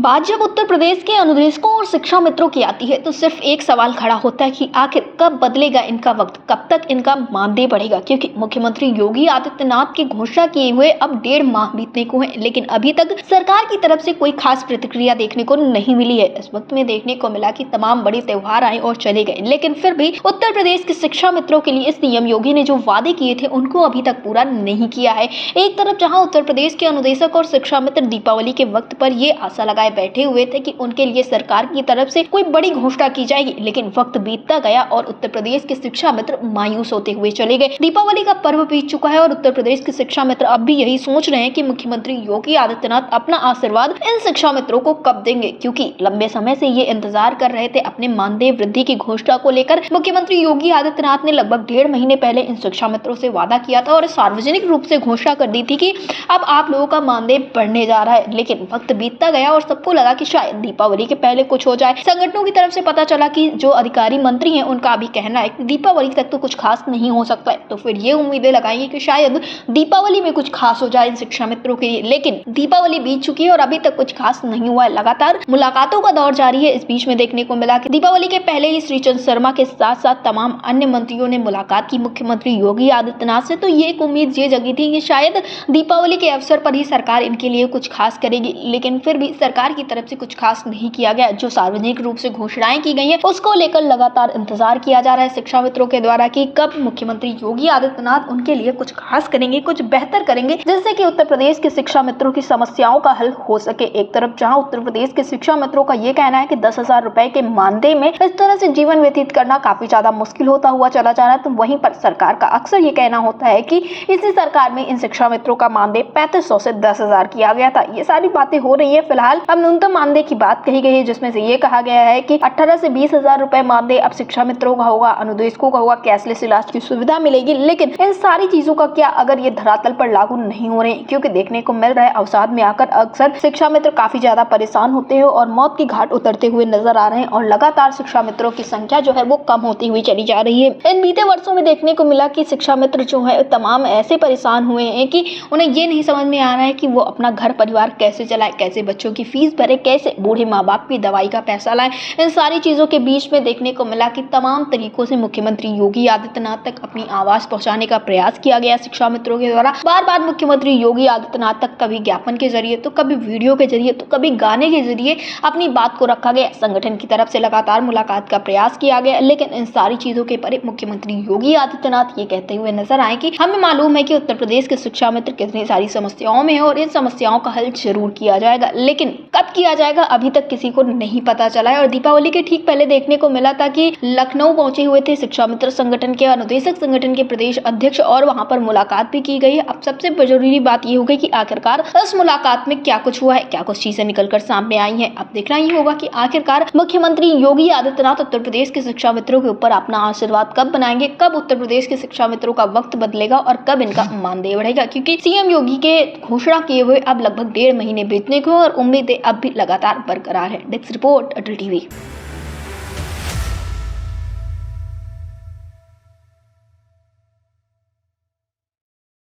बात जब उत्तर प्रदेश के अनुदेशकों और शिक्षा मित्रों की आती है तो सिर्फ एक सवाल खड़ा होता है कि आखिर कब बदलेगा इनका वक्त, कब तक इनका मानदेय बढ़ेगा। क्योंकि मुख्यमंत्री योगी आदित्यनाथ की घोषणा किए हुए अब 1.5 माह बीतने को है, लेकिन अभी तक सरकार की तरफ से कोई खास प्रतिक्रिया देखने को नहीं मिली है। इस वक्त में देखने को मिला कि तमाम बड़े त्योहार आए और चले गए, लेकिन फिर भी उत्तर प्रदेश के शिक्षा मित्रों के लिए सीएम योगी ने जो वादे किए थे उनको अभी तक पूरा नहीं किया है। एक तरफ जहाँ उत्तर प्रदेश के अनुदेशक और शिक्षा मित्र दीपावली के वक्त पर ये आशा लगाए बैठे हुए थे कि उनके लिए सरकार की तरफ से कोई बड़ी घोषणा की जाएगी, लेकिन वक्त बीतता गया और उत्तर प्रदेश के शिक्षा मित्र मायूस होते हुए चले गए। दीपावली का पर्व बीत चुका है और उत्तर प्रदेश के शिक्षा मित्र अब भी यही सोच रहे हैं कि मुख्यमंत्री योगी आदित्यनाथ अपना आशीर्वाद इन शिक्षा मित्रों को कब देंगे, क्योंकि लंबे समय से ये इंतजार कर रहे थे अपने मानदेय वृद्धि की घोषणा को लेकर। मुख्यमंत्री योगी आदित्यनाथ ने लगभग 1.5 महीने पहले इन शिक्षा मित्रों से वादा किया था और सार्वजनिक रूप से घोषणा कर दी थी कि अब आप लोगों का मानदेय बढ़ने जा रहा है, लेकिन वक्त बीतता गया और सबको लगा कि शायद दीपावली के पहले कुछ हो जाए। संगठनों की तरफ से पता चला कि जो अधिकारी मंत्री हैं उनका अभी कहना है कि दीपावली तक तो कुछ खास नहीं हो सकता है, तो फिर ये उम्मीदें लगाएंगे कि शायद दीपावली में कुछ खास हो जाए इन शिक्षा मित्रों के लिए। लेकिन दीपावली बीत चुकी है और अभी तक कुछ खास नहीं हुआ है। लगातार मुलाकातों का दौर जारी है। इस बीच में देखने को मिला कि दीपावली के पहले ही श्रीचंद शर्मा के साथ साथ तमाम अन्य मंत्रियों ने मुलाकात की मुख्यमंत्री योगी आदित्यनाथ से। तो ये एक उम्मीद ये जगी थी कि शायद दीपावली के अवसर पर ही सरकार इनके लिए कुछ खास करेगी, लेकिन फिर भी सरकार की तरफ से कुछ खास नहीं किया गया। जो सार्वजनिक रूप से घोषणाएं की गई हैं उसको लेकर लगातार इंतजार किया जा रहा है शिक्षा मित्रों के द्वारा कि कब मुख्यमंत्री योगी आदित्यनाथ उनके लिए कुछ खास करेंगे, कुछ बेहतर करेंगे, जिससे कि उत्तर प्रदेश के शिक्षा मित्रों की समस्याओं का हल हो सके। एक तरफ जहां उत्तर प्रदेश के शिक्षा मित्रों का ये कहना है कि 10,000 रुपए के मानदेय में इस तरह से जीवन व्यतीत करना काफी ज्यादा मुश्किल होता हुआ चला जा रहा है, तो वहीं पर सरकार का अक्सर ये कहना होता है कि इसी सरकार में इन शिक्षा मित्रों का मानदेय 3500 से 10,000 किया गया था। ये सारी बातें हो रही है। फिलहाल अब न्यूनतम मानदेय की बात कही गई है, जिसमें से ये कहा गया है कि 18 से 20,000 रुपए मानदेय अब शिक्षा मित्रों का होगा, अनुदेशकों का होगा, कैशलेस इलाज की सुविधा मिलेगी। लेकिन इन सारी चीजों का क्या अगर ये धरातल पर लागू नहीं हो रहे, क्योंकि देखने को मिल रहा है अवसाद में आकर अक्सर शिक्षा मित्र काफी ज्यादा परेशान होते हैं और मौत की घाट उतरते हुए नजर आ रहे हैं और लगातार शिक्षा मित्रों की संख्या जो है वो कम होती हुई चली जा रही है। इन बीते वर्षों में देखने को मिला कि शिक्षा मित्र जो है तमाम ऐसे परेशान हुए हैं कि उन्हें ये नहीं समझ में आ रहा है कि वो अपना घर परिवार कैसे चलाए, कैसे बच्चों की फीस भरे, कैसे बूढ़े माँ बाप की दवाई का पैसा लाए। इन सारी चीजों के बीच में देखने को मिला कि तमाम तरीकों से मुख्यमंत्री योगी आदित्यनाथ तक अपनी आवाज पहुंचाने का प्रयास किया गया शिक्षा मित्रों के द्वारा। बार बार मुख्यमंत्री योगी आदित्यनाथ तक कभी ज्ञापन के जरिए, तो कभी वीडियो के जरिए, तो कभी गाने के जरिए अपनी बात को रखा गया। संगठन की तरफ से लगातार मुलाकात का प्रयास किया गया, लेकिन इन सारी चीजों के परे मुख्यमंत्री योगी आदित्यनाथ ये कहते हुए नजर आए कि हमें मालूम है कि उत्तर प्रदेश के शिक्षा मित्र कितनी सारी समस्याओं में है और इन समस्याओं का हल जरूर किया जाएगा, लेकिन कब किया जाएगा अभी तक किसी को नहीं पता चला है। और दीपावली के ठीक पहले देखने को मिला था कि लखनऊ पहुंचे हुए थे शिक्षा मित्र संगठन के अनुदेशक संगठन के प्रदेश अध्यक्ष और वहां पर मुलाकात भी की गई है। अब सबसे जरूरी बात ये हो गई कि आखिरकार इस मुलाकात में क्या कुछ हुआ है, क्या कुछ चीजें निकलकर सामने आई हैं। अब देखना ही होगा कि आखिरकार मुख्यमंत्री योगी आदित्यनाथ उत्तर प्रदेश के शिक्षा मित्रों के ऊपर अपना आशीर्वाद कब बनाएंगे, कब उत्तर प्रदेश के शिक्षा मित्रों का वक्त बदलेगा और कब इनका मानदेय बढ़ेगा, क्योंकि सीएम योगी के घोषणा किए हुए अब लगभग 1.5 महीने बीतने को और उम्मीदें अब भी लगातार बरकरार है। डेस्क रिपोर्ट, अटल टीवी।